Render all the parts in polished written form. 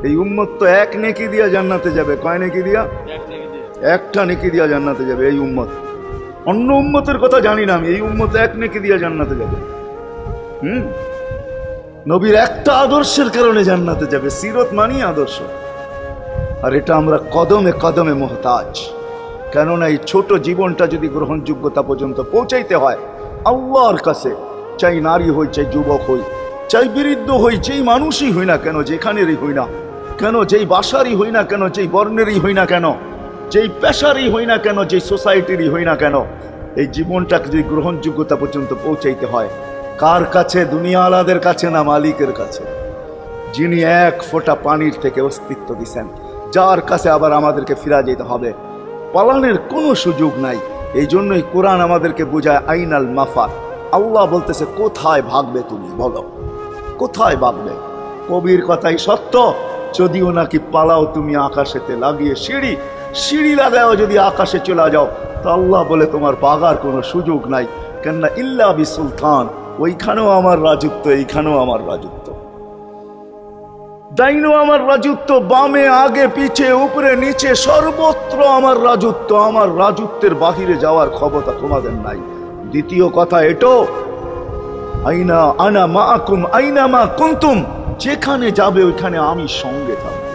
এই উম্মত তো এক নেকি দিয়া জান্নাতে যাবে। কয় নেকি দিয়া? একটা নেকি দিয়া জান্নাতে যাবে এই উম্মত। অন্য উম্মতের কথা জানি না আমি, এই উম্মত এক নেকি দিয়া জান্নাতে যাবে। নবীর একটা আদর্শের কারণে জান্নাতে যাবে। সিরত মানি আদর্শ। আর এটা আমরা কদমে কদমে মোহতাজ। কেননা এই ছোট জীবনটা যদি গ্রহণযোগ্যতা পর্যন্ত পৌঁছাইতে হয় আল্লাহর কাছে, চাই নারী হই, চাই যুবক হই, চাই বৃদ্ধ হই, যেই মানুষই হই না কেন, যেখানেরই হই না কেন, যেই বাসারই হই না কেন, যেই বর্ণেরই হই না কেন, যেই পেশারই হই না কেন, যেই সোসাইটিরই হই না কেন, এই জীবনটাকে যদি গ্রহণযোগ্যতা পর্যন্ত পৌঁছাইতে হয় কার কাছে? দুনিয়া আলাদের কাছে না, মালিকের কাছে, যিনি এক ফোঁটা পানির থেকে অস্তিত্ব দিছেন, যার কাছে আবার আমাদেরকে ফিরা যেতে হবে। পালানের কোনো সুযোগ নাই। এই জন্যই কোরআন আমাদেরকে বোঝায় আইনাল মাফার। আল্লাহ বলতেছে কোথায় ভাগবে তুমি, বলো কোথায় ভাগবে? কবির কথাই সত্য, যদিও নাকি পালাও তুমি আকাশেতে লাগিয়ে সিঁড়ি, সিঁড়ি লাগাও যদি আকাশে চলে যাও, তো আল্লাহ বলে তোমার ভাগার কোনো সুযোগ নাই। কেননা ইল্লা বি সুলতান, ওইখানেও আমার রাজত্ব, এইখানেও আমার রাজত্ব, ডাইনো আমার রাজত্ব, বামে আগে পিছে উপরে নিচে সর্বত্র আমার রাজত্ব। আমার রাজত্বের বাহিরে যাওয়ার ক্ষমতা তোমাদের নাই। দ্বিতীয় কথা এটো, আইনা আনা মাআকুম আইনা মা কুনতুম, যেখানে যাবে ওইখানে আমি সঙ্গে থাকবো,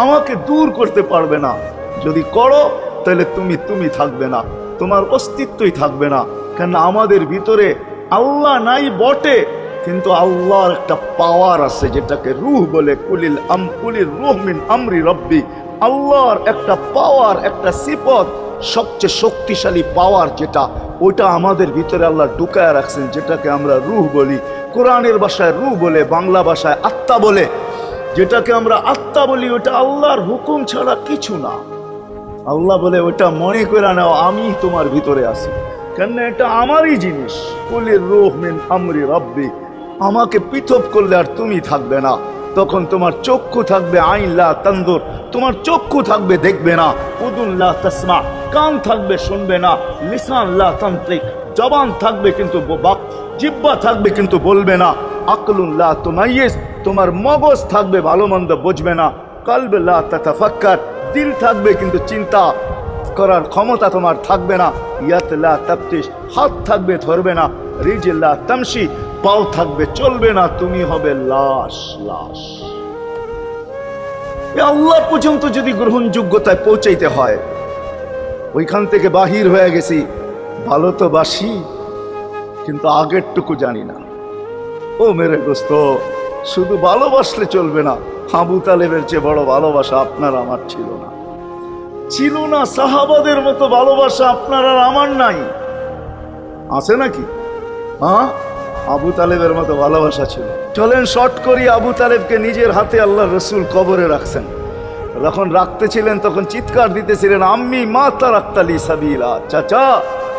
আমাকে দূর করতে পারবে না। যদি করো তাহলে তুমি থাকবে না, তোমার অস্তিত্বই থাকবে না। কেন আমাদের ভিতরে আল্লাহ নাই বটে, কিন্তু আল্লাহর একটা পাওয়ার আছে যেটাকে রূহ বলে। কুলির রূহ মিন আমরি রব্বি, আল্লাহর একটা পাওয়ার, একটা সিফত, সবচেয়ে শক্তিশালী পাওয়ার যেটা, ওইটা আমাদের ভিতরে আল্লাহ ঢুকায় রাখছেন, যেটাকে আমরা রূহ বলি। কোরআনের ভাষায় রূহ বলে, বাংলা ভাষায় আত্মা বলে। যেটাকে আমরা আত্মা বলি ওটা আল্লাহর হুকুম ছাড়া কিছু না। আল্লাহ বলে ওটা মনে করে নাও আমি তোমার ভিতরে আছি, কেন এটা আমারই জিনিস। কুলির রূহ মিন আমরি রব্বি, আমাকে পৃথক করলে আর তুমি থাকবে না। তখন তোমার চক্ষু থাকবে আইন লা তানজুর, তোমার চক্ষু থাকবে দেখবে না। উদুন লা তাসমা, কান থাকবে শুনবে না। লিসান লা তানতিক, জবান থাকবে কিন্তু জিহ্বা থাকবে কিন্তু বলবে না। আকলুন লা তুমাইয়িজ, তোমার মগজ থাকবে ভালো মন্দ বুঝবে না। কলব লা তাতাফাক্কার, দিল থাকবে কিন্তু চিন্তা করার ক্ষমতা তোমার থাকবে না। ইয়াত লা তাফতিশ, হাত থাকবে ধরবে না। রিজল লা তামশি, পাও থাকবে চলবে না। তুমি হবে লাশ। আল্লাহ পর্যন্ত যদি গ্রহণযোগ্যতায় পৌঁছাইতে হয়, ওইখান থেকে বাহির হয়ে গেছি, ভালো তো বাসি কিন্তু আগেরটুকু জানি না। ও মেরে দোস্ত, শুধু ভালোবাসলে চলবে না। আবু তালেবের চেয়ে বড় ভালোবাসা আপনার আমার ছিল না। সাহাবাদের মতো ভালোবাসা আপনার আর আমার নাই। আছে নাকি? হ্যাঁ, আবু তালেবের মতো ভালোবাসা ছিল। চলেন শর্ট করি। আবু তালেবকে নিজের হাতে আল্লাহ রসুল কবরে রাখছেন। যখন রাখতেছিলেন তখন চিৎকার দিতেছিলেন, আম্মি মা তারাক্তালি সাবিলা, চাচা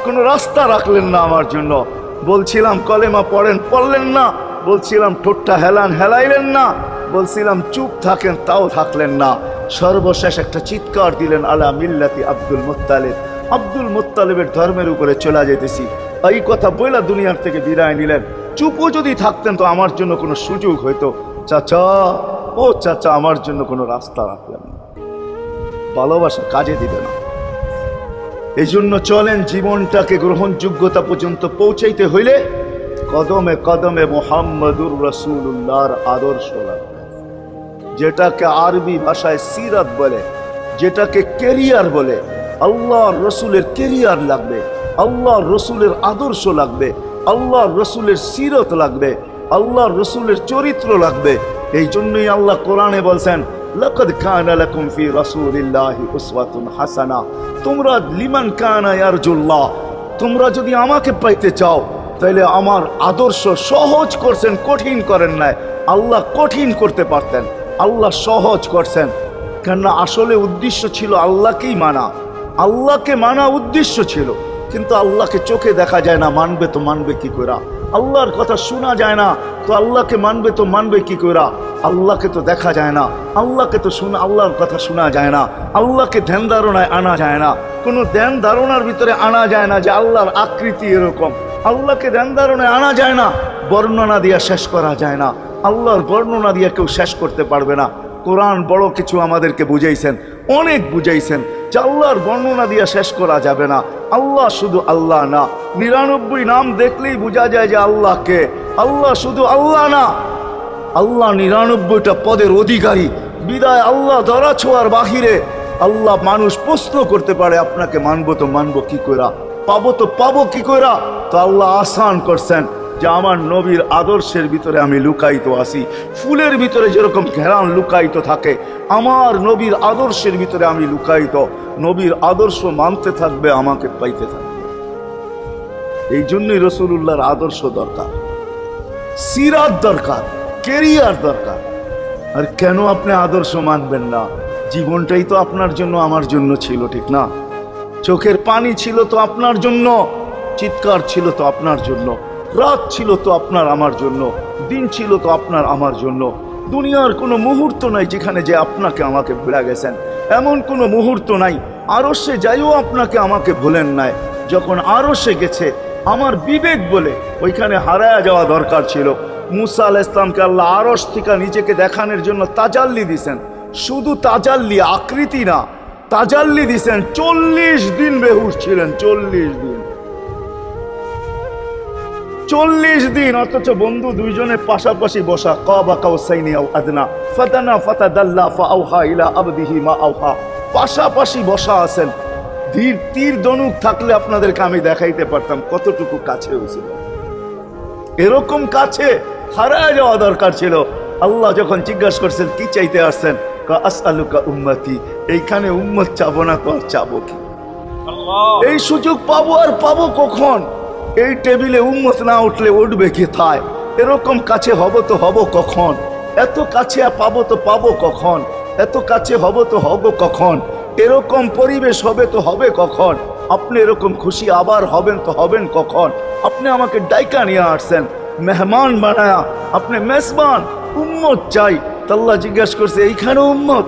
কোনো রাস্তা রাখলেন না আমার জন্য। বলছিলাম কলেমা পড়েন, পড়লেন না। বলছিলাম ঠোঁটটা হেলাইলেন না। বলছিলাম চুপ থাকেন, তাও থাকলেন না। সর্বশেষ একটা চিৎকার দিলেন, আলা মিল্লাতি আব্দুল মুত্তালিব, আব্দুল মুত্তালিবের ধর্মের উপরে চলে যেতেছি। এই কথা বইলা দুনিয়ার থেকে বিদায় নিলেন। চুপও যদি থাকতেন তো আমার জন্য কোনো সুযোগ হইতো। চাচা, ও চাচা, আমার জন্য কোনো রাস্তা রাখলেন না। ভালোবাসা কাজে দিবে না। এই জন্য চলেন জীবনটাকে গ্রহণযোগ্যতা পর্যন্ত পৌঁছাইতে হইলে কদমে কদমে মুহাম্মদুর রাসূলুল্লাহর আদর্শ লাগবে, যেটাকে আরবি ভাষায় সিরাত বলে, যেটাকে কেরিয়ার বলে। আল্লাহর রসুলের কেরিয়ার লাগবে, আল্লাহর রসুলের আদর্শ লাগবে, আল্লাহর রসুলের সিরত লাগবে, আল্লাহর রসুলের চরিত্র লাগবে। এই জন্যই আল্লাহ কোরআনে বলছেন, লাকাদ কানা লাকুম ফি রাসূলিল্লাহি উসওয়াতুন হাসানা, তোমরা লিমান কানা ইয়ারজুল্লাহ, তোমরা যদি আমাকে পাইতে চাও তাহলে আমার আদর্শ সহজ করছেন, কঠিন করেন নাই। আল্লাহ কঠিন করতে পারতেন, আল্লাহ সহজ করছেন। কেননা আসলে উদ্দেশ্য ছিল আল্লাহকেই মানা, আল্লাহকে মানা উদ্দেশ্য ছিল। কিন্তু আল্লাহকে চোখে দেখা যায় না, মানবে তো মানবে কি করে? আল্লাহর কথা শোনা যায় না, তো আল্লাহকে মানবে তো মানবে কি করে? আল্লাহকে তো দেখা যায় না, আল্লাহকে তো আল্লাহর কথা শোনা যায় না, আল্লাহকে ধ্যান ধারণায় আনা যায় না। কোনো ধ্যান ধারণার ভিতরে আনা যায় না যে আল্লাহর আকৃতি এরকম। আল্লাহকে ধ্যান ধারণায় আনা যায় না, বর্ণনা দিয়া শেষ করা যায় না। আল্লাহর বর্ণনা দিয়ে কেউ শেষ করতে পারবে না। কোরআন বড় কিছু আমাদেরকে বুঝাইছেন, অনেক বুঝাইছেন যে আল্লাহর বর্ণনা দিয়ে শেষ করা যাবে না। আল্লাহ শুধু আল্লাহ না, 99 নাম দেখলেই বোঝা যায় যে আল্লাহকে। আল্লাহ শুধু আল্লাহ না, আল্লাহ 99টা পদের অধিকারী। বিদায় আল্লাহ ধরা ছোঁয়ার বাহিরে আল্লাহ মানুষ প্রশ্ন করতে পারে, আপনাকে মানবো তো মানবো কি কইরা, পাবো তো পাবো কি কইরা। তো আল্লাহ আসান করছেন যে আমার নবীর আদর্শের ভিতরে আমি লুকায়িত আছি। ফুলের ভিতরে যেরকম ঘেরান লুকায়িত থাকে, আমার নবীর আদর্শের ভিতরে আমি লুকায়িত। নবীর আদর্শ মানতে থাকবে, আমাকে পাইতে থাকবে। এই জন্যই রাসূলুল্লাহর আদর্শ দরকার, সিরাত দরকার, কেরিয়ার দরকার। আর কেন আপনি আদর্শ মানবেন না? জীবনটাই তো আপনার জন্য আমার জন্য ছিল, ঠিক না? চোখের পানি ছিল তো আপনার জন্য, চিৎকার ছিল তো আপনার জন্য, রাত ছিল তো আপনার আমার জন্য, দিন ছিল তো আপনার আমার জন্য। দুনিয়ার কোনো মুহূর্ত নাই যেখানে যে আপনাকে আমাকে ভুলে গেছেন, এমন কোনো মুহূর্ত নাই। আরশে যাইও আপনাকে আমাকে ভুলেন নাই। যখন আরশে গেছে আমার বিবেক বলে ওইখানে হারায়া যাওয়া দরকার ছিল। মুসা আলাইহিস সালামকে আল্লাহ আরশ থেকে নিজেকে দেখানোর জন্য তাজাল্লি দিছেন। শুধু তাজাল্লি, আকৃতি না, তাজাল্লি দিছেন। 40 দিন বেহুশ ছিলেন, 40 দিন, 40 দিন। অথচ বন্ধু দুইজনে পাশাপাশি বসা, কাবা কাউসাইনি আও আদনা ফাতানা ফাতাদাল্লা ফাআওহা ইলা আবদিহি মা আওহা, পাশাপাশি বসা আছেন। তীর ধনুক থাকলে আপনাদেরকে আমি দেখাইতে পারতাম কতটুকু কাছে হয়েছিল। এরকম কাছে হারায় যাওয়া দরকার ছিল। আল্লাহ যখন জিজ্ঞাসা করছেন কি চাইতে আসছেন, আসআলুকা উম্মতি, এইখানে উম্মত চাবো না তো আর চাবো কি? এই সুযোগ পাবো আর পাবো কখন? এই টেবিলে উম্মত না উঠলে উঠবে কি থায়? এরকম কাছে হব তো হব কখন? এত কাছে পাবো তো পাবো কখন? এত কাছে হব তো হব কখন? এরকম পরিবেশ হবে তো হবে কখন? আপনি এরকম খুশি আবার হবেন তো হবেন কখন? আপনি আমাকে ডাইকা নিয়ে আসছেন, মেহমান বানায়া, আপনি মেজবান, উম্মত চাই। আল্লাহ জিজ্ঞাসা করছে এইখানে উম্মত?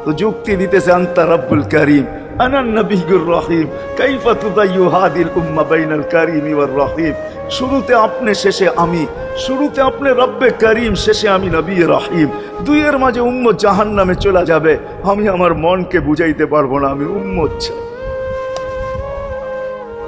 তো যুক্তি দিতেছে আনতা রব্বুল কারীম আনান নবিয়্যুর রহিম কাইফা তুদাইয়ু হাদিল উম্মাহ বাইনাল কারীমি ওয়ার রহিম। শুরুতে আপনি শেষে আমি, শুরুতে আপনি রব্বে করিম, শেষে আমি নবী রহিম। দুইয়ের মাঝে উম্মত জাহান্নামে চলে যাবে। আমি আমার মনকে বুঝাইতে পারবো না আমি উম্মত চাই।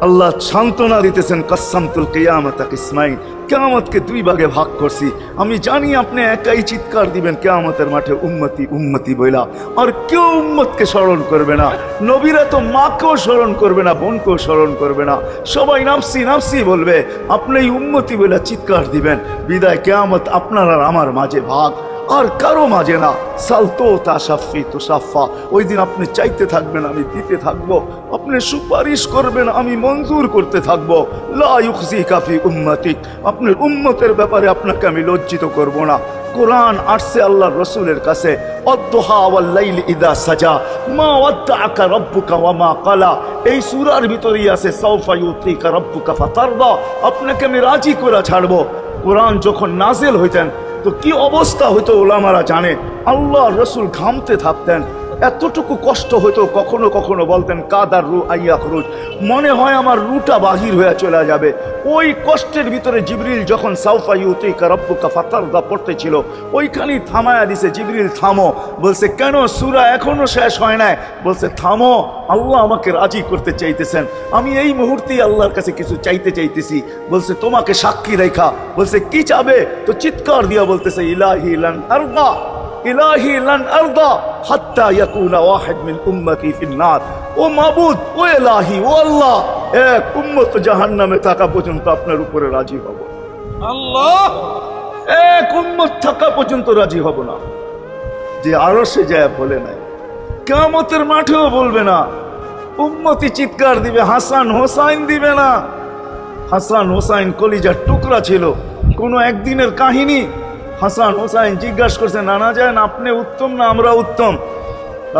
আল্লাহ সান্ত্বনা দিতেছেন কাসসামতুল কিয়ামাতা কিসমাইন, কিয়ামতকে 2 ভাগে ভাগ করছি। আমি জানি আপনি একাই চিৎকার দিবেন কিয়ামতের মাঠে উম্মতি উম্মতি বইলা, আর কেউ উম্মতকে স্মরণ করবে না। নবীরা তো মাকেও স্মরণ করবে না, বোনকেও স্মরণ করবে না, সবাই নাফসি নাফসি বলবে। আপনি উম্মতি বইলা চিৎকার দিবেন। বিদায় কিয়ামত আপনার আর আমার মাঝে ভাগ, আর কারো মাঝে না। সালতো তাশাফি তুসাফা, ওই দিন আপনি চাইতে থাকবেন আমি দিতে থাকবো, আপনি সুপারিশ করবেন আমি মঞ্জুর করতে থাকবো। লা ইউখজিকা ফি উম্মতিক, আপনার উম্মতের ব্যাপারে আপনাকে আমি লজ্জিত করব না। কোরআন আসছে আল্লাহর রাসূলের কাছে, আদ-দুহা ওয়াল লাইলি ইযা সাজা মা ওয়াদ্দাআকা রাব্বুকা ওয়া মা ক্বালা। এই সূরার ভিতরেই আছে সাউফা ইউতিকা রাব্বুকা ফাতারদা, আপনাকে আমি রাজি করে ছাড়বো। কোরআন যখন নাজিল হইতেন তো কি অবস্থা হইতো ওলামারা জানে। আল্লাহ রসুল ঘামতে থাকতেন, এতটুকু কষ্ট হইতো, কখনো কখনো বলতেন কাদার রু আইয়াখরুজ, মনে হয় আমার রুটা বাহির হয়ে চলে যাবে। ওই কষ্টের ভিতরে জিবরিল যখন সাউফা ইউতিকা রাব্বুকা ফাতারদা পড়তেছিল, ওইখানেই থামায়া দিছে, জিবরিল থামো। বলছে কেন? সূরা এখনো শেষ হয় নাই। বলছে থামো, আল্লাহ আমাকে রাজি করতে চাইতেছেন, আমি এই মুহূর্তেই আল্লাহর কাছে কিছু চাইতে চাইতেছি। বলছে তোমাকে সাক্ষী রেখা। বলছে কি চাবে? তো চিৎকার দিয়া বলতেছে ইলাহি লান আরদা, ইলাহি লান আরদা হাত্তা ইয়াকুনা ওয়াহিদ মিন উম্মতি ফিন নার। ও মাবুদ, ও ইলাহি, ও আল্লাহ, এক উম্মত জাহান্নামে থাকা পর্যন্ত আপনার উপরে রাজি হব। আল্লাহ, এক উম্মত থাকা পর্যন্ত রাজি হব না। যে আরশে যায় বলে নাই, কিয়ামতের মাঠেও বলবে না। উম্মতি চিৎকার দিবে, হাসান হোসাইন দিবে না। হাসান হোসাইন কলিজার টুকরা ছিল, কোনো একদিনের কাহিনী। হাসান হোসাইন জিজ্ঞাসা করছে নানা জান আপনি উত্তম না আমরা উত্তম?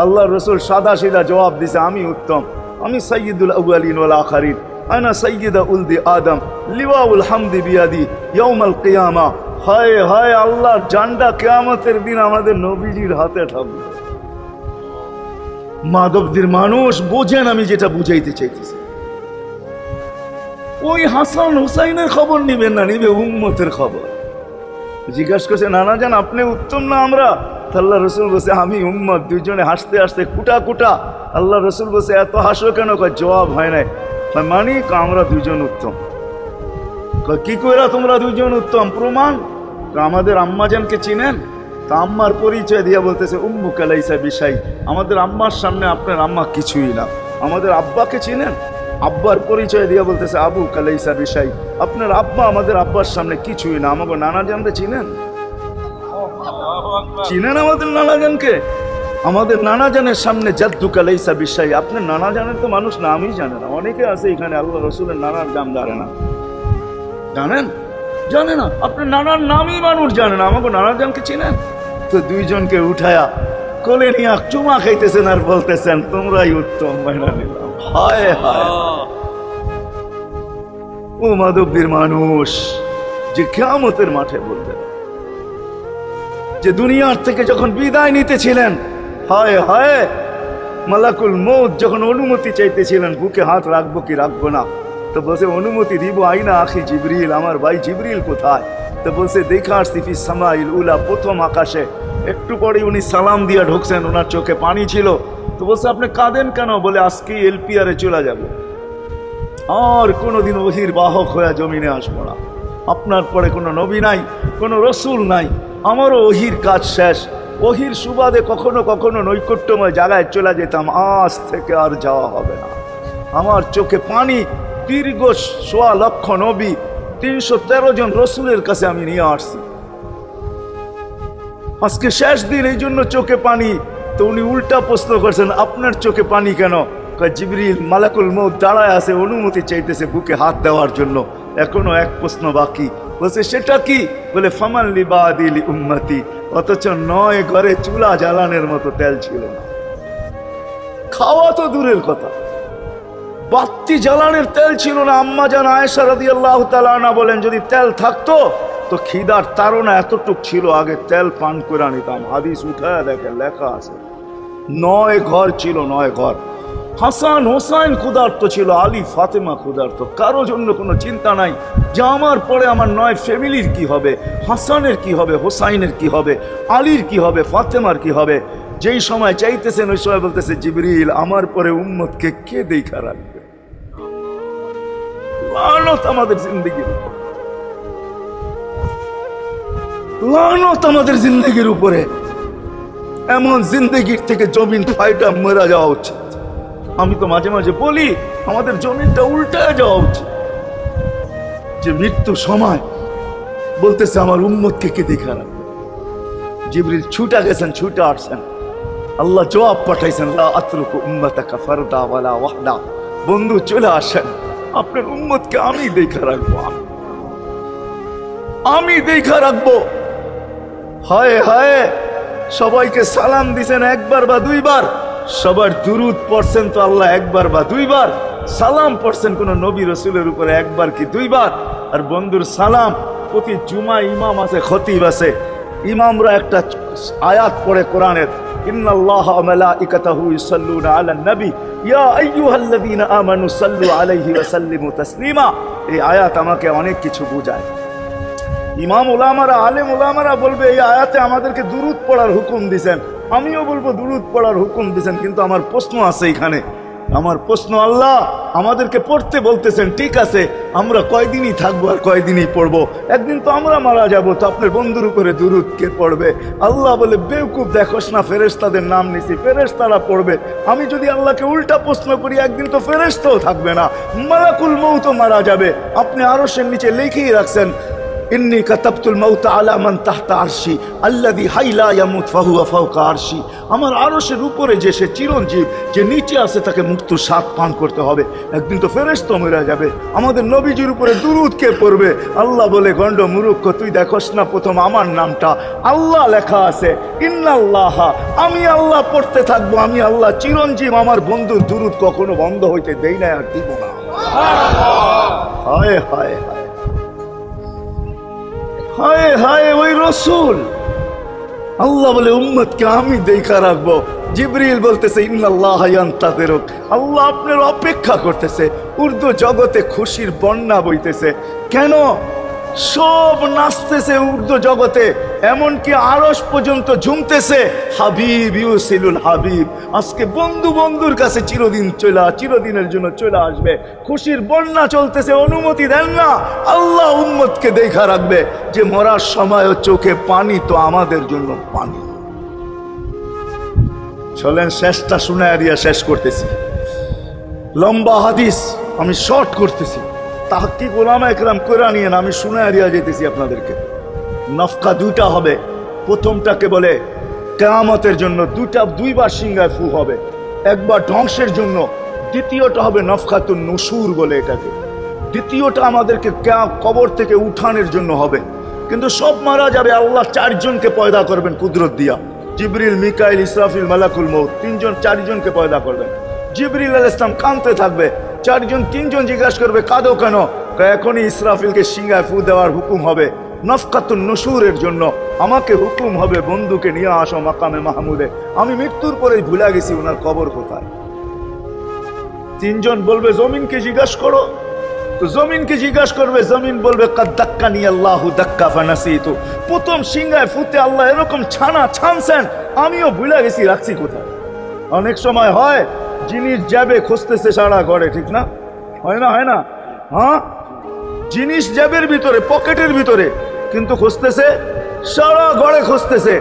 আল্লাহ রসুল সাদা সিধা জবাব দিছে আমি উত্তম, আমি সাইয়্যিদুল আউয়ালিন ওয়াল আখিরিন, আনা সাইয়্যিদা উলদি আদম, লিওয়াউল হামদি বিয়াদি ইয়াউমাল কিয়ামা। হায় হায়, আল্লাহর জান্ডা কিয়ামতের দিন আমাদের নবীজির হাতে থাকবে। মাধবদের মানুষ বোঝেন আমি যেটা বুঝাইতে চাইতেছি। ওই হাসান হুসাইনের খবর নিবেন না, নিবে উম্মতের খবর। জিজ্ঞাসা করছে নানা জান আপনি উত্তম না আমরা? আল্লাহ রসুল বলছে আমি উম্মত। দুইজনে হাসতে হাসতে কুটা কুটা। আল্লাহ রসুল বলছে এত হাসো কেন? কয় জবাব হয় নাই। মানি আমরা দুইজন উত্তম। কি কইরা তোমরা দুইজন উত্তম? প্রমাণ। আমাদের আম্মাজানকে চিনেন? তা আম্মার পরিচয় দিয়া বলতেছে উম্মু কালাইসা বিশাই, আমাদের আম্মার সামনে আপনার আম্মা কিছুই না। আমাদের আব্বাকে চিনেন? আব্বার পরিচয় দিয়া বলতেছে আবু কালাইসা বিশাই, আপনার আব্বা আমাদের আব্বার সামনে কিছুই না। আমাকে নানাজানকে চিনেন? চিনেন আমাদের নানাজানকে? আমাদের নানাজানের সামনে জাদ্দু কালাইসা বিশাই, আপনার নানাজানের তো মানুষ নামই জানে না। অনেকে আছে এখানে আল্লাহ রসুলের নানার নাম জানে না। জানেন? জানে না। আপনার নানার নামই মানুষ জানে না। আমাকে নানাজানকে চিনেন? তো দুইজনকে উঠায়া কোলে নিয়ে চুমা খাইতেছেন আর বলতেছেন তোমরাই উত্তম, মাইনা নিলাম। হায় হায়, ও মাধবীর মানুষ যে কিয়ামতের মাঠে বলতেন, যে দুনিয়ার থেকে যখন বিদায় নিতেছিলেন, হায় হায়, মালাকুল মউত যখন অনুমতি চাইতেছিলেন বুকে হাত রাখবো কি রাখবো না, তো বলছে অনুমতি দিব। আইনা আখি জিবরিল, আমার ভাই জিবরিল কোথায়? তো বলছে দেখা আসছি ফি সামাইল উলা, প্রথম আকাশে। একটু পরে উনি সালাম দিয়া ঢুকছেন, ওনার চোখে পানি ছিল। তো বলছে আপনি কাঁদেন কেন? বলে আজকে এলপিআরে চলে যাব, আর কোনোদিন ওহির বাহক হয়ে জমিনে আসবো না। আপনার পরে কোনো নবী নাই, কোনো রসুল নাই, আমারও ওহির কাজ শেষ। ওহির সুবাদে কখনো কখনো নৈকট্যময় জায়গায় চলে যেতাম, আজ থেকে আর যাওয়া হবে না। আমার চোখে পানি। দীর্ঘ ১.৫ লক্ষ নবী, ৩১৩ জন রসুলের কাছে আমি নিয়ে আসছি। আজকে শেষ দিন, এই জন্য চোখে পানি। তো উনি উল্টা প্রশ্ন করছেন আপনার চোখে পানি কেন? জিবরিল মালাকুল মউত দাঁড়ায় আছে, অনুমতি চাইতেছে বুকে হাত দেওয়ার জন্য। এখনো এক প্রশ্ন বাকি। বলছে সেটা কি? বলে ফামান লিবাদিলি উম্মতি। অথচ ৯ ঘরে চুলা জ্বালানোর মতো তেল ছিল না। খাওয়া তো দূরের কথা, বাতি জ্বালানোর তেল ছিল না। আম্মা জান আয়েশা রাদিয়াল্লাহু তাআলা আনহা বলেন যদি তেল থাকতো তো খিদার তাড়না এতটুক ছিল, আগে তেল পান করে নিতাম। হাদিস উঠায় দেখে লেখা আছে ৯ ঘর ছিল, ৯ ঘর। হাসান হোসাইন ক্ষুধার্ত ছিল, আলী ফাতেমা ক্ষুধার্ত। কারো জন্য কোনো চিন্তা নাই যে আমার পরে আমার ৯ ফ্যামিলির কি হবে, হাসানের কি হবে, হোসাইনের কি হবে, আলীর কি হবে, ফাতেমার কি হবে। যেই সময় চাইতেছেন ওই সময় বলতেছে জিবরিল আমার পরে উম্মতকে কে দেখা রাখবে? লানত আমাদের জিন্দেগির উপর, লানত আমাদের জিন্দেগির উপরে। এমন জিন্দেগির থেকে জমিন ফাইটা মরা যাওয়া উচিত। আমি তো মাঝে মাঝে বলি আমাদের জমিনটা উল্টায় যাওয়া উচিত, যে মৃত্যু সময় বলতেছে আমার উম্মতকে কে দেখা রাখবে। জিবরিল ছুটা গেছেন, ছুটা আসছেন, আল্লাহ জবাব পাঠাইছেন লা আতরুকু উম্মাতাকা ফারদা ওয়ালা ওয়াহদা। বন্ধু চলে আসেন, আপনার উম্মতকে আমি দেখা রাখবো, আমি দেখা রাখবো। হায় হায়, সবাইকে সালাম দিছেন একবার বা দুইবার, সবার দুরুদ পড়ছেন তো আল্লাহ একবার বা দুইবার, সালাম পড়ছেন কোন নবী রসুলের উপরে একবার কি দুইবার। আর বন্ধুর সালাম প্রতি জুমা ইমাম আছে, খতিব আছে, ইমামরা একটা আয়াত পড়ে কোরআনের, ইন্নাল্লাহা ওয়া মালাইকাতাহু ইউসাল্লুনা আলান নবী ইয়া আইয়ুহাল্লাযীনা আমানু সাল্লু আলাইহি ওয়া সাল্লিমু তাসলিমা। এই আয়াত আমাকে অনেক কিছু বোঝায়। ইমাম উলামারা, আলেম উলামারা বলবে এই আয়াতে আমাদেরকে দুরুদ পড়ার হুকুম দিয়েছেন, আমিও বলবো দুরুদ পড়ার হুকুম দিয়েছেন। কিন্তু আমার প্রশ্ন আছে এখানে, আমার প্রশ্ন, আল্লাহ আমাদেরকে পড়তে বলতেছেন, ঠিক আছে, আমরা কয়দিনই থাকবো আর কয়দিনই পড়বো? একদিন তো আমরা মারা যাব, তো আপনার বন্ধুর উপরে দুরুদ কে পড়বে? আল্লাহ বলে বেওকুফ, দেখোস না ফেরেশতাদের নাম নিছি, ফেরেশতারা পড়বে। আমি যদি আল্লাহকে উল্টা প্রশ্ন করি, একদিন তো ফেরেশতাও থাকবে না, মালাকুল মউতও মারা যাবে। আপনি আরশের নিচে লিখেই রাখছেন ইন্নী কাতাবতুল মাউত আলা মান তাহতা আরশি আল্লাযী হাইলা ইয়ামুত ফাহুয়া ফাওকা আরশি। আমার আরশের উপরে যে সে চিরঞ্জীব, যে নিচে আছে তাকে মৃত্যুর স্বাদ পান করতে হবে। একদিন তো ফেরেশতা মরে যাবে। আমাদের নবীজির উপরে দুরূদ কে পড়বে? আল্লাহ বলে গন্ড মূর্খ, তুই দেখোস না প্রথম আমার নামটা আল্লাহ লেখা আছে, ইন্নাল্লাহা, আমি আল্লাহ পড়তে থাকবো, আমি আল্লাহ চিরঞ্জীব, আমার বন্ধুর দুরূদ কখনো বন্ধ হইতে দেই না, আর দিব না। হায় হায় হায় হায় হায়, ওই রসুল। আল্লাহ বলে উম্মতকে আমি দেখা রাখবো। জিবরিল বলতেছে ইন্নাল্লাহা ইয়ান্তাযিরুক, আল্লাহ আপনার অপেক্ষা করতেছে। উর্দু জগতে খুশির বন্যা বইতেছে। কেন? সব নাচতেছে উর্দু জগতে, এমনকি আরশ পর্যন্ত ঝুমতেছে। হাবিব ইউসিলুল হাবিব, আজকে বন্ধু বন্ধুর কাছে চিরদিনের জন্য চলে আসবে। খুশির বন্যা চলতেছে, অনুমতি দেন না। আল্লাহ উম্মতকে দেখা রাখবে যে মরার সময়ও চোখে পানি তো আমাদের জন্য পানি। চলেন শেষটা শুনায় দিয়া শেষ করতেছি। লম্বা হাদিস আমি শর্ট করতেছি, তাহকিক উলামা একরাম করে নিয়ে আমি শুনায় দিয়া যেতেছি আপনাদেরকে। নফকা দুইটা হবে, প্রথমটাকে বলে কিয়ামতের জন্য, দুইবার সিংহায় ফু হবে, একবার ধ্বংসের জন্য, দ্বিতীয়টা হবে নফকাতুন নুশুর বলে এটাকে। দ্বিতীয়টা আমাদেরকে কবর থেকে উঠানোর জন্য হবে। কিন্তু সব মারা যাবে, আল্লাহ চারজনকে পয়দা করবেন কুদরত দিয়া। জিবরিল, মিকাইল, ইসরাফিল, মালাকুল মউত, চারজনকে পয়দা করবেন। জিবরিল আলাইহিস সালাম কাঁদতে থাকবে, তিনজন জিজ্ঞাসা করবে কাঁদো কেন? এখনই ইসরাফিলকে সিংহায় ফু দেওয়ার হুকুম হবে নফকাতুন নুশুরের জন্য। আমাকে হুকুম হবে বন্ধুকে নিয়ে আসো মাকামে মাহমুদে, আমি মৃত্যুর পরেই ভুলে গেছি ওনার কবর কোথায়। তিনজন বলবে জমিনকে জিজ্ঞাসা করো, তো জমিনকে জিজ্ঞাসা করবে, জমিন বলবে কাদ দাক্কানি আল্লাহু দাক্কা ফানাসিতু। প্রথম সিংহায় ফুতে আল্লাহ এরকম ছানছেন, আমিও ভুলে গেছি রাখছি কোথায়। অনেক সময় হয় জিনিস যাবে খুঁজতেছে সারা ঘরে, ঠিক না? হয় না? হ্যাঁ, জিনিস জ্যাবের ভিতরে, পকেটের ভিতরে, কিন্তু খুঁজতেছে সারা ঘরে খুঁজতেছে।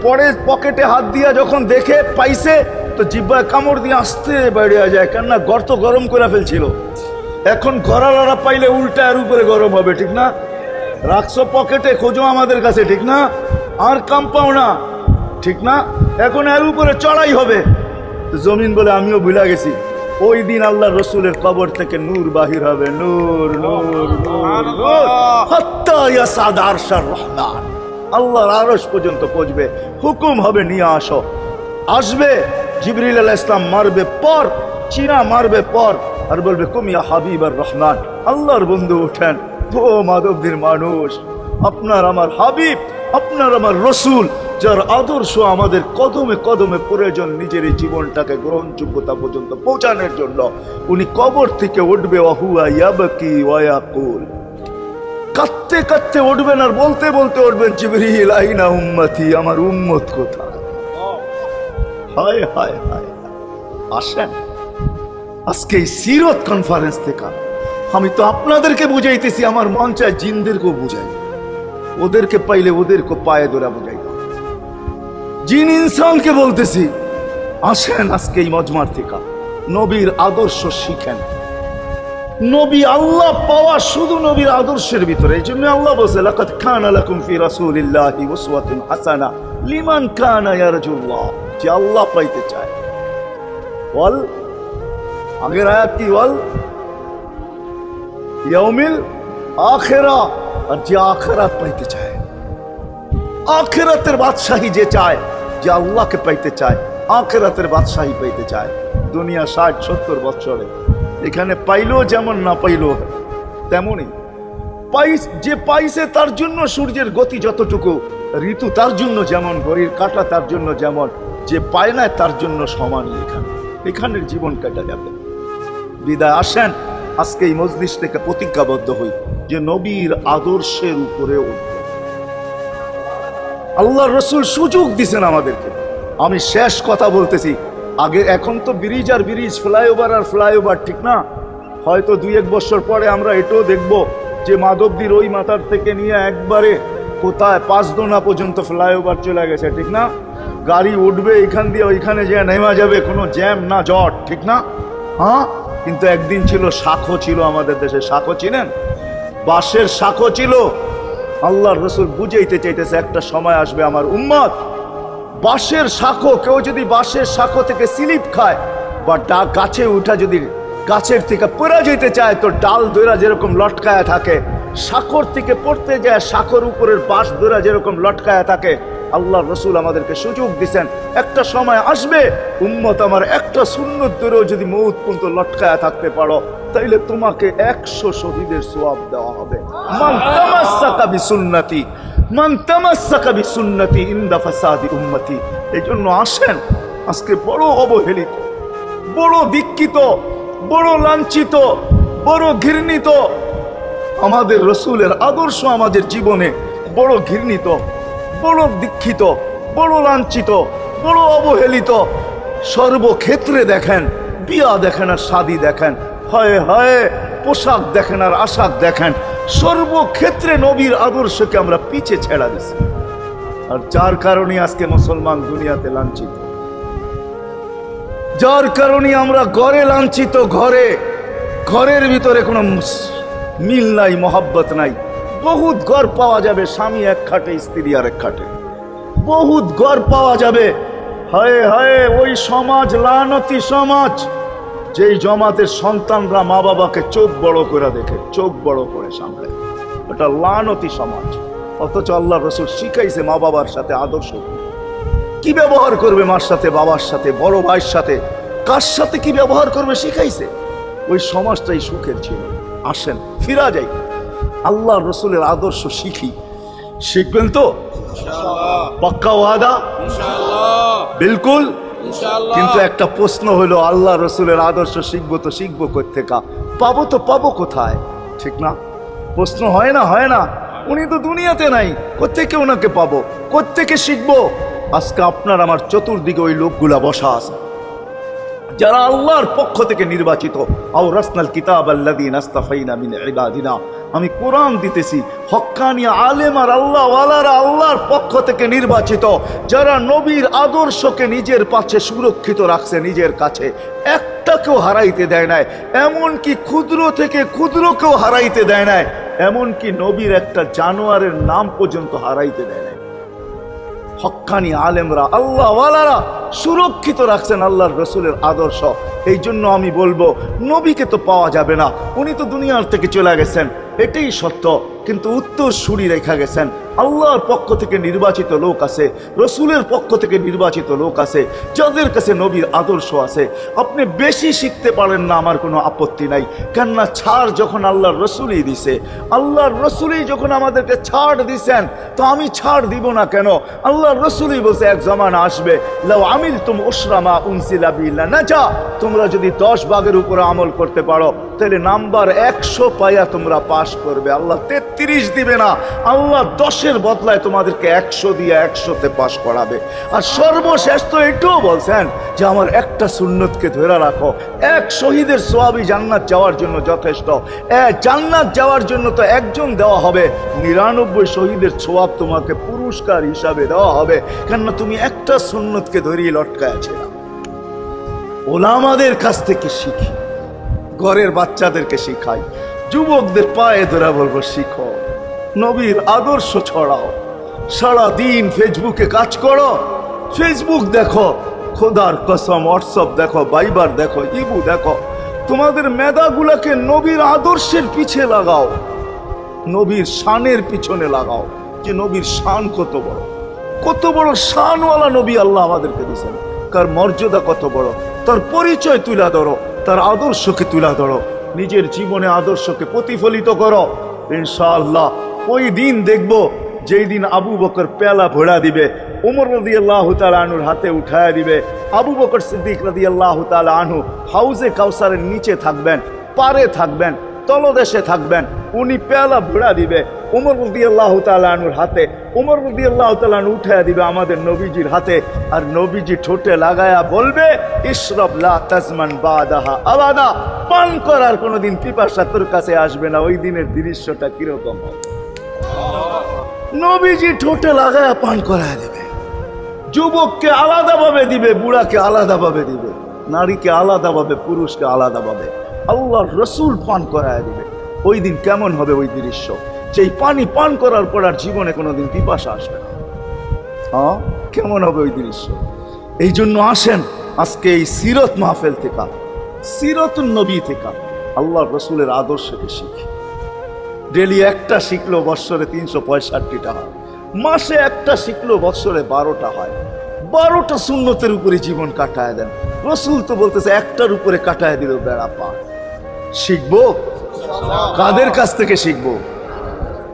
পরে পকেটে হাত দিয়া যখন দেখে পাইছে, তো জিহ্বায় কামড় দিয়ে আসতে বেরিয়ে যায়, কেননা গর্ত গরম করে ফেলছিল। এখন ঘরালারা পাইলে উল্টা এর উপরে গরম হবে, ঠিক না? রাখছো পকেটে, খোঁজো আমাদের কাছে, ঠিক না? আর কাম পাও না, ঠিক না? এখন এর উপরে চড়াই হবে। জমিন বলে আমিও ভুলে গেছি। ওই দিন আল্লাহ রসুলের কবর থেকে নূর বাহির হবে, নূর নূর নূর নূর, হাত্তা ইয়াসাদ আরশার রহমান, আল্লাহর আরশ পর্যন্ত পৌঁছবে। হুকুম হবে নিয়ে আসো। আসবে জিবরিল আলাইহিস সালাম, মারবে পর, চিনা মারবে পর, আর বলবে কুম ইয়া হাবিব আর রহমান, আল্লাহর বন্ধু ওঠেন। ও মাধবদীর মানুষ, আপনার আমার হাবিব, আপনার আমার রসুল, যার আদর্শ আমাদের কদমে কদমে প্রয়োজন নিজের এই জীবনটাকে গ্রহণযোগ্যতা পর্যন্ত পৌঁছানোর জন্য, উনি কবর থেকে উঠবে, ওয়াহুয়া ইয়াবকি ওয়া ইয়াকুল, কাঁদতে কাঁদতে উঠবেন আর বলতে বলতে উঠবেন, জিবরিল আইনা উম্মতি, আমার উম্মত কোথায়? হায় হায় হায়। আসেন আজকে এই সিরত কনফারেন্স থেকে আমি তো আপনাদেরকে বুঝাইতেছি, আমার মন চায় জিনদেরকেও বুঝাই, ওদেরকে পাইলে ওদেরকে পায়ে ধরা বুঝাই। জিন ইনসানকে বলতেছি, আসেন আজকে এই মজমার থেকে নবীর আদর্শ শিখেন। নবী আল্লাহ পাওয়া শুধু নবীর আদর্শের ভিতরে। এই জন্য আল্লাহ বলছে লাকাদ কানা লাকুম ফি রাসূলিল্লাহি উসওয়াতুন হাসানাহ লিমান কানা ইয়ারজুল্লাহ, যে আল্লাহ পাইতে চায়। বল আগের আয়াত কি? বল ইয়াউমিল আখিরা, আর যে আখিরাত পাইতে চায়, আখিরাতের বাদশাহী যে চায়, যে আল্লাহকে পাইতে চায়, আখিরাতের বাদশাহী পাইতে চায়। দুনিয়া 60-70 বছরে এখানে পাইলো যেমন, না পাইলো তেমনই। যে পাইছে তার জন্য সূর্যের গতি যতটুকু, ঋতু তার জন্য যেমন, ঘড়ির কাঁটা তার জন্য যেমন, যে পায় না তার জন্য সমানই। এখানের জীবন কাটা যাবে। বিদায় আসেন আজকে এই মজলিস থেকে প্রতিজ্ঞাবদ্ধ হই যে নবীর আদর্শের উপরে উঠব। আল্লাহ রসুল সুযোগ দিছেন আমাদেরকে। আমি শেষ কথা বলতেছি, আগে এখন তো ব্রিজ আর ব্রিজ, ফ্লাইওভার আর ফ্লাইওভার, ঠিক না? হয়তো 2-1 বছর পরে আমরা এটাও দেখব যে মাধবদীর ওই মাথার থেকে নিয়ে একবারে কোথায় পাঁচদোনা পর্যন্ত ফ্লাইওভার চলে গেছে, ঠিক না? গাড়ি উঠবে এখান দিয়ে ওইখানে যে নেমা যাবে, কোনো জ্যাম না জট, ঠিক না? হ্যাঁ, কিন্তু একদিন ছিল শাখো, ছিল আমাদের দেশে শাখো, চিনেন? বাঁশের শাখো ছিল। আল্লাহর রসুল বুঝাইতে চাইতেছে একটা সময় আসবে আমার উম্মত, বাঁশের শাখো, কেউ যদি বাঁশের শাখো থেকে স্লিপ খায় বা গাছে উঠা যদি গাছের থেকে পড়ে যেতে চায়, তো ডাল দইরা যেরকম লটকায়া থাকে, শাখর থেকে পড়তে যায় শাখর উপরের বাঁশ দইরা যেরকম লটকায়া থাকে, আল্লাহর রসুল আমাদেরকে সুযোগ দিচ্ছেন একটা সময় আসবে উম্মত আমার, একটা সুন্নত ধরেও যদি মউত পর্যন্ত লটকায়া থাকতে পারো, তাইলে তোমাকে 100 শহীদের সওয়াব দেওয়া হবে। মান তামাসসাকা বিসুন্নতি, মান তামাসসাকা বিসুন্নতি ইনদা ফাসাদি উম্মতি। এই জন্য আসেন, আজকে বড় অবহেলিত, বড় বিক্ষিত, বড় লাঞ্ছিত, বড় ঘৃণিত আমাদের রসুলের আদর্শ আমাদের জীবনে বড় ঘৃণিত, বড় দীক্ষিত, বড় লাঞ্ছিত, বড় অবহেলিত। সর্বক্ষেত্রে দেখেন, বিয়া দেখেন আর শাদী দেখেন, হয় হয় পোশাক দেখেন আর আশাক দেখেন, সর্বক্ষেত্রে নবীর আদর্শকে আমরা পিছে ছেড়া দিছি। আর যার কারণে আজকে মুসলমান দুনিয়াতে লাঞ্ছিত, যার কারণে আমরা ঘরে লাঞ্ছিত, ঘরের ভিতরে কোনো মিল নাই, মহাব্বত নাই। বহুত ঘর পাওয়া যাবে স্বামী এক খাটে, স্ত্রী আর এক খাটে, বহুত ঘর পাওয়া যাবে। হায় হায়, ওই সমাজ লানতি সমাজ, যেই জমাতের সন্তানরা মা বাবাকে চোখ বড় করে দেখে, চোখ বড় করে সামলে, ওটা লানতি সমাজ। অথচ আল্লাহ রসুল শিখাইছে মা বাবার সাথে আদর্শ কি ব্যবহার করবে, মার সাথে, বাবার সাথে, বড় ভাইয়ের সাথে, কার সাথে কি ব্যবহার করবে শিখাইছে। ওই সমাজটাই সুখের ছিল। আসেন ফিরা যাই, আল্লাহ রসুলের আদর্শ শিখি। শিখবেন তো? পাক্কা ওয়াদা? বিলকুল। কিন্তু একটা প্রশ্ন হলো, আল্লাহ রসুলের আদর্শ শিখবো তো শিখবো কোত্থেকা, পাবো তো পাবো কোথায়? ঠিক না? প্রশ্ন হয় না? হয় না? উনি তো দুনিয়াতে নাই, কোত্থেকে ওনাকে পাবো, কোত্থেকে শিখবো? আজকে আপনার আমার চতুর্দিকে ওই লোকগুলা বসা আছে যারা আল্লাহর পক্ষ থেকে নির্বাচিত। আও রাসনাল কিতাব আল্লাযীনা ইসতাফাইনা মিন ইবাদিনা, আমি কোরআন দিতেছি, হক্কানি আলেম আর আল্লাহ ওয়ালারা আল্লাহর পক্ষ থেকে নির্বাচিত, যারা নবীর আদর্শকে নিজের পাশে সুরক্ষিত রাখছে, নিজের কাছে একটাকেও হারাইতে দেয় নাই, এমনকি ক্ষুদ্র থেকে ক্ষুদ্রকেও হারাইতে দেয় নাই, এমনকি নবীর একটা জানোয়ারের নাম পর্যন্ত হারাইতে দেয় নাই। হক্কানি আলেমরা আল্লাহ ওয়ালারা সুরক্ষিত রাখছেন আল্লাহর রসুলের আদর্শ। এই জন্য আমি বলবো, নবীকে তো পাওয়া যাবে না, উনি তো দুনিয়ার থেকে চলে গেছেন, এটাই সত্য। কিন্তু উত্তর সুরি রেখা গেছেন। আল্লাহর পক্ষ থেকে নির্বাচিত লোক আছে, রসুলের পক্ষ থেকে নির্বাচিত লোক আছে, যাদের কাছে নবীর আদর্শ আছে। আপনি বেশি শিখতে পারেন না, আমার কোনো আপত্তি নাই, কেননা ছাড় যখন আল্লাহর রসুলই দিছে, আল্লাহর রসুলই যখন আমাদেরকে ছাড় দিছেন, তো আমি ছাড় দিব না কেন? আল্লাহর রসুলই বলছে, এক জামানা আসবে, লাউ আমিলতুম উশরা মা উনজিলা বিহি লানাজা, তোমরা যদি 10 ভাগের উপরে আমল করতে পারো, তাহলে নাম্বার 100 পাইয়া তোমরা পাশ করবে। আল্লাহ 33 দিবে না, আল্লাহ 10-এর বদলায় তোমাদেরকে 100 দিয়ে 100-তে পাশ করাবে। আর সর্বশেষ তো এটাও বলছেন যে আমার একটা সুন্নতকে ধরে রাখো, এক শহীদের সোয়াবি জান্নাত যাওয়ার জন্য যথেষ্ট। জান্নাত যাওয়ার জন্য তো একজন দেওয়া হবে, 99 শহীদের সোয়াব তোমাকে পুরস্কার হিসাবে দেওয়া হবে, কেননা তুমি একটা সুন্নতকে ধরিয়ে লটকায় আছিলাম। ওলামাদের কাছ থেকে শিখি, ঘরের বাচ্চাদেরকে শিখাই, যুবকদের পায়ে ধরে বলবো, শিখো, নবীর আদর্শ ছড়াও। সারাদিন ফেসবুকে কাজ করো, ফেসবুক দেখো, খোদার কসম হোয়াটসঅ্যাপ দেখো, ভাইবার দেখো, ইবু দেখো, তোমাদের মেধাগুলাকে নবীর আদর্শের পিছে লাগাও, নবীর শানের পিছনে লাগাও, যে নবীর শান কত বড়, কত বড় শানওয়ালা নবী আল্লাহ আমাদেরকে দিয়েছেন, কার মর্যাদা কত বড়, তার পরিচয় তুলে ধরো, তার আদর্শকে তুলে ধরো, নিজের জীবনে আদর্শকে প্রতিফলিত করো। ইনশাআল্লাহ ওই দিন দেখবো, যেই দিন আবু বকর পেলা ভোড়া দিবে, উমর রাদিয়াল্লাহু তাআলা আনহুর হাতে উঠায় দিবে, আবু বকর সিদ্দিক রাদিয়াল্লাহু তাআলা আনহু হাউজে কাউসারের নিচে থাকবেন, পারে থাকবেন, তলদেশে থাকবেন, উনি পেলা ভোড়া দিবে উমর রাদিয়াল্লাহু তাআলা আনহুর হাতে, উমর রাদিয়াল্লাহু তাআলা আনহু উঠায় দিবে আমাদের নবীজির হাতে, আর নবীজি ঠোঁটে লাগায়া বলবে, ইশরাব লা তাজমান বাদাহা আবাদা, পান করার কোনোদিন পিপাসা তোর কাছে আসবে না। ওই দিনের দৃশ্যটা কিরকম হবে? নবীজি ঠোঁটে লাগায়া পান করায় দেবে, যুবককে আলাদাভাবে দিবে, বুড়াকে আলাদাভাবে দিবে, নারীকে আলাদাভাবে, পুরুষকে আলাদাভাবে, আল্লাহর রসুল পান করায় দিবে। ওই দিন কেমন হবে ওই দৃশ্য? যেই পানি পান করার পর আর জীবনে কোনোদিন পিপাসা আসবে না। হ্যাঁ, কেমন হবে ওই দৃশ্য? এই জন্য আসেন আজকে এই সিরত মাহফিল থেকে, সিরতুন নবী থেকে আল্লাহর রসুলের আদর্শকে শিখি। ডেলি একটা শিখলো বৎসরে 365টা হয়, মাসে একটা শিখলো বৎসরে 12টা হয়। 12টা সুন্নতের উপরে জীবন কাটায় দেন। রসুল তো বলতেছে একটার উপরে কাটায় দিল বেড়া পা। শিখবো কাদের কাছ থেকে শিখবো?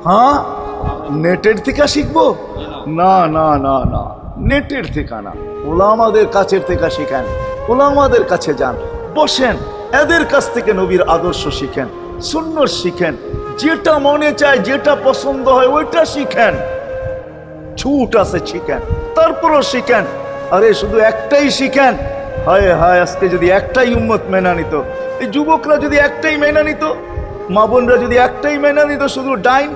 হ্যাঁ, নেটের থেকে শিখবো? না না না না, নেটের থেকে না, ওলামাদের কাছের থেকে শিখেন, ওলামাদের কাছে যান, বসেন, এদের কাছ থেকে নবীর আদর্শ শিখেন, সুন্নত শিখেন, যেটা মনে চায়, যেটা পছন্দ হয় ওইটা শিখেন। ছুট আছে শিখেন, তারপরও শিখেন। আরে শুধু একটাই শিখেন। হায় হায়, আজকে যদি একটাই উম্মত মেনে নিত, এই যুবকরা যদি একটাই মেনে নিত, মা বোনরা যদি একটাই মেনে নিত, শুধু ডাইন।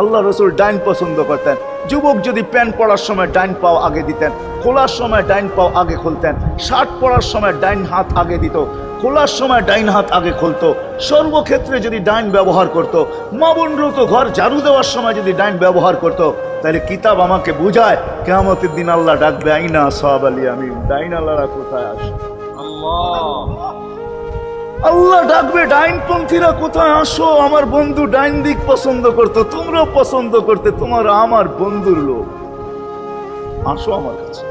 আল্লাহ রসুল ডাইন পছন্দ করতেন। যুবক যদি প্যান্ট পরার সময় ডাইন পাও আগে দিতেন, খোলার সময় ডাইন পাও আগে খুলতেন, শার্ট পরার সময় ডাইন হাত আগে দিত, খোলার সময় ডাইন হাত আগে খুলতো। সর্বক্ষেত্রে যদি ডাইন ব্যবহার করত, মা বোনরাও তো ঘর ঝাড়ু দেওয়ার সময় যদি ডাইন ব্যবহার করত, তাহলে কিতাব আমাকে বুঝায় কিয়ামতের দিন আল্লাহ ডাকবে, আইনা সাহাব আলী আমি ডাইন আল্লাহরা কোথায় আসে? আল্লাহ ডাকবে, ডাইনপন্থীরা কোথায় আসো? আমার বন্ধু ডাইন দিক পছন্দ করতো, তোমরাও পছন্দ করতে, তোমার আমার বন্ধুর লোক, আসো আমার কাছে।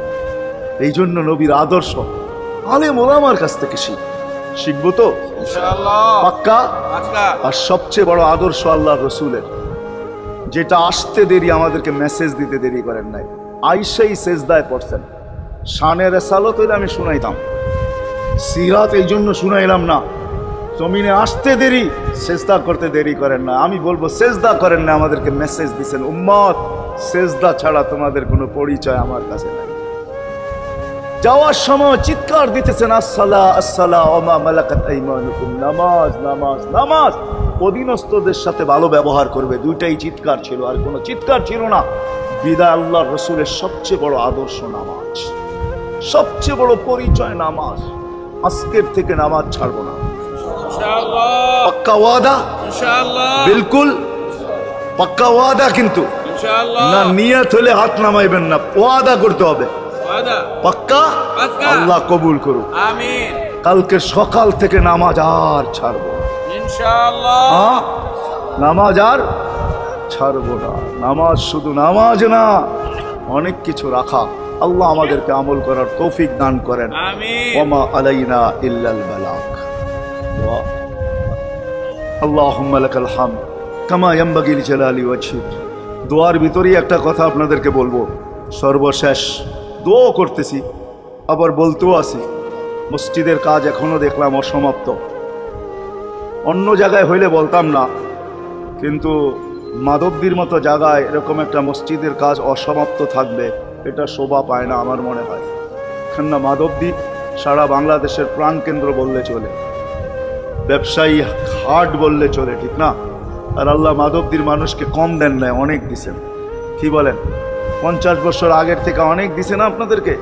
এই জন্য নবীর আদর্শ আলেম ওলামার কাছ থেকে শিখবো তো পাক্কা। আর সবচেয়ে বড় আদর্শ আল্লাহ রসুলের, যেটা আসতে দেরি, আমাদেরকে মেসেজ দিতে দেরি করেন নাই। আইসাই সেজদায় পড়ছেন। শানের রেসালত হইলে আমি শুনাইতাম, সিরাত এই জন্য শুনাইলাম না। জমিনে আসতে দেরি, সেজদা করতে দেরি করেন না। আমি বলবো সেজদা করেন না, আমাদেরকে মেসেজ দিচ্ছেন, উম্মত সেজদা ছাড়া তোমাদের কোনো পরিচয় আমার কাছে নাই। যাওয়ার সময় চিৎকার দিতেছেন, আসসালা আসসালা ওমা মালাকাত আইমানুকুম, নামাজ নামাজ নামাজ। অধীনস্থদের সাথে ভালো ব্যবহার করবে, দুইটাই চিৎকার ছিল, আর কোনো চিৎকার ছিল না। বিদায় আল্লাহ রসুলের সবচেয়ে বড় আদর্শ নামাজ, সবচেয়ে বড় পরিচয় নামাজ। আজকের থেকে নামাজ ছাড়বো না, পাক্কা ওয়াদা, বিলকুল পাক্কা ওয়াদা। কিন্তু না নিয়ত হলে হাত নামাইবেন না, ওয়াদা করতে হবে পাক্কা। আল্লাহ কবুল করুক, আমিন। কালকে সকাল থেকে নামাজ আর ছাড়বো না ইনশাআল্লাহ, নামাজ আর ছাড়বো না। নামাজ শুধু নামাজ না, অনেক কিছু রাখা। আল্লাহ আমাদেরকে আমল করার তৌফিক দান করেন, আমিন। ওমা আলাইনা ইল্লাল বালাগ। আল্লাহুম্মা লাকাল হামদ কামা ইয়ানবাগি লিজালালি ওয়াজহিক। দোয়ার ভিতরেই একটা কথা আপনাদেরকে বলবো, সর্বশেষ দোয়া করতেছি, আবার বলতেও আছি। মসজিদের কাজ এখনো দেখলাম অসমাপ্ত। অন্য জায়গায় হইলে বলতাম না, কিন্তু মাধবদীর মতো জায়গায় এরকম একটা মসজিদের কাজ অসমাপ্ত থাকবে, এটা শোভা পায় না আমার মনে হয়। কেননা মাধবদী সারা বাংলাদেশের প্রাণকেন্দ্র বললে চলে, ব্যবসায়ী হাট বললে চলে, ঠিক না? আর আল্লাহ মাধবদীর মানুষকে কম দেন নাই, অনেক দিছেন। কি বলেন? 50 বছর আগের থেকে অনেক দিছে না আপনাদেরকে।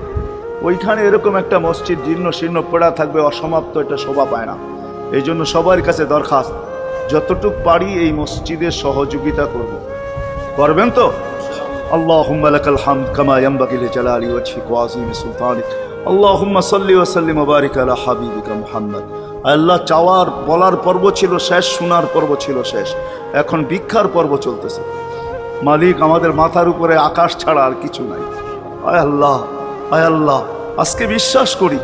ওইখানে এরকম একটা মসজিদ জীর্ণ শীর্ণ পড়া থাকবে অসমাপ্ত, এটা শোভা পায় না। এই জন্য সবার কাছে দরখাস্ত, যতটুক পারি এই মসজিদের সহযোগিতা করব। করবেন তো? আল্লাহুম্মা লাকাল হামদ কামা ইয়ানবাগি লিজালালি ওয়াজহিক ওয়া আযীমি সুলতানিক। আল্লাহুম্মা সাল্লি ওয়া সাল্লিম ওয়া বারিক আলা হাবিবিকা মুহাম্মদ। আল্লাহ চাওয়ার বলার পর্ব ছিল শেষ, শোনার পর্ব ছিল শেষ, এখন ভিক্ষার পর্ব চলতেছে। মালিক, আমাদের মাথার উপরে আকাশ ছাড়া আর কিছু নাই। আয় আল্লাহ, আয় আল্লাহ, আজকে বিশ্বাস করি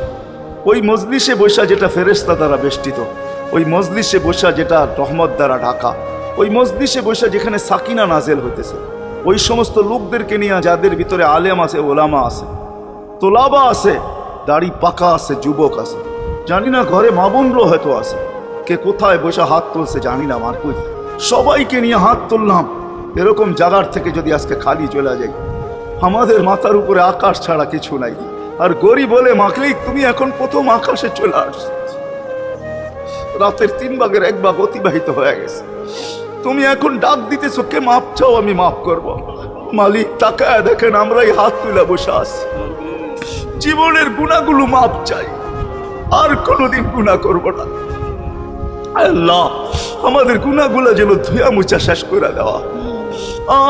ওই মজলিসে বৈশা যেটা ফেরেশতা দ্বারা বেষ্টিত, ওই মজলিসে বৈশা যেটা রহমত দ্বারা ঢাকা, ওই মজলিসে বৈশা যেখানে সাকিনা নাজেল হইতেছে, ওই সমস্ত লোকদেরকে নিয়ে যাদের ভিতরে আলেম আছে, ওলামা আছে, তোলাবা আছে, দাড়ি পাকা আছে, যুবক আছে, জানি না ঘরে মা বোনরও হয়তো আছে, কে কোথায় বসে হাত তুলছে জানি না। মার কই সবাইকে নিয়ে হাত তুললাম। এরকম জায়গার থেকে যদি আজকে খালি চলে যাই, আমাদের মাথার উপরে আকাশ ছাড়া কিছু নাই। আর গরিব বলে, মালিক তুমি এখন প্রথম আকাশে চলে আসছো, রাতের 3 ভাগের 1 ভাগ অতিবাহিত হয়ে গেছে, তুমি এখন ডাক দিতেছো, কে মাপ চাও আমি মাফ করব। মালিক তাকায় দেখেন আমরাই হাত তুলে বসে আছি, জীবনের গুনাহগুলো মাপ চাই, আর কোনোদিন গুনাহ করব না। আল্লাহ আমাদের গুনাহগুলো যেন ধুয়া মুছা শেষ করে দেওয়া,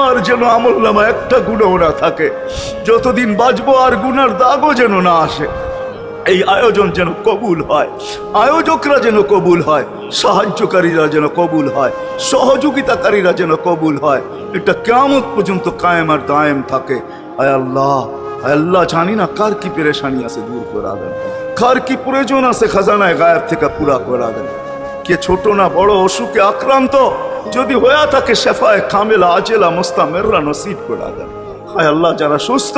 আর যেন আমল নামা একটা গুনাহ না থাকে, যতদিন বাঁচবো আর গুনার দাগও যেন না আসে। এই আয়োজন যেন কবুল হয়, আয়োজকরা যেন কবুল হয়, সাহায্যকারীরা যেন কবুল হয়, সহযোগিতাকারীরা যেন কবুল হয়, এটা কিয়ামত পর্যন্ত কায়েম আর দায়েম থাকে। আয় আল্লাহ, আয় আল্লাহ, জানি না কার কি পেরেশানি আছে দূর করে দেন, কার কি প্রয়োজন আছে খাজানায় গায়েব থেকে পুরা করে দেন। কে ছোট না বড় অসুখে আক্রান্ত যদি হয়ে থাকে, শেফায়ে কামেলা আজেলা মুস্তামেররা নসিব করে দেন। আয় আল্লাহ, যারা সুস্থ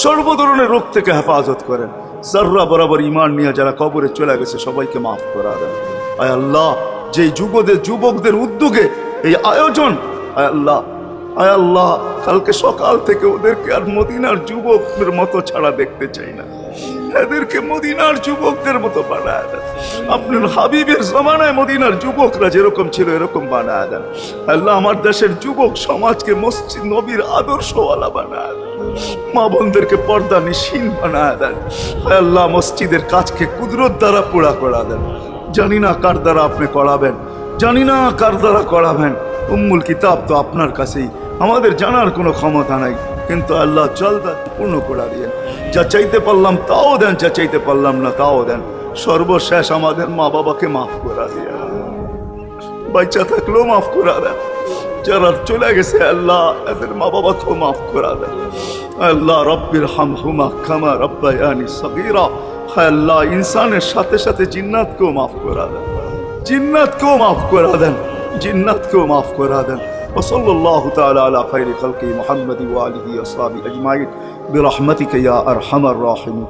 সর্ব ধরনের রোগ থেকে হেফাজত করেন, জর্রা বরাবর ইমান নিয়ে যারা কবরে চলে গেছে সবাইকে মাফ করা দেন। আয় আল্লাহ, যেই যুবকদের উদ্যোগে এই আয়োজন, আয় আল্লাহ, আয় আল্লাহ, কালকে সকাল থেকে ওদেরকে আর মদিনার যুবকদের মতো ছাড়া দেখতে চাই না, এদেরকে মদিনার যুবকদের মতো বানায় দেন। আপনার হাবিবের জমানায় মদিনার যুবকরা যেরকম ছিল এরকম বানায় দেন। আল্লাহ, আমার দেশের যুবক সমাজকে মসজিদ নবীর আদর্শওয়ালা বানায় দেন, মা বোনদেরকে পর্দা নিশীন বানায় দেন। আল্লাহ, মসজিদের কাজকে কুদরত দ্বারা পুরা করা দেন। জানি না কার দ্বারা আপনি করাবেন, জানি না কার দ্বারা করাবেন। উম্মুল কিতাব তো আপনার কাছেই, আমাদের জানার কোনো ক্ষমতা নাই, কিন্তু আল্লাহ জলদা পূর্ণ করে দিয়েন। যা চাইতে পারলাম তাও দেন, যা চাইতে পারলাম না তাও দেন। সর্বশেষ আমাদের মা বাবাকে মাফ করে দিয়ে, বাচ্চা থাকলেও মাফ করে দেন। যারা চলে গেছে আল্লাহ, এদের মা বাবাকেও মাফ করে দেন। আল্লাহ, রব্বির হামহুমা কামা রব্বায়ানি সগীরা। আল্লাহ, ইনসানের সাথে সাথে জিন্নাতকেও মাফ করে দেন, জিন্নাতকেও মাফ করে দেন, জিন্নাতকেও মাফ করে দেন। وصلى الله تعالى على خير خلقه محمد وآله وصحبه أجمعين برحمتك يا أرحم الراحمين.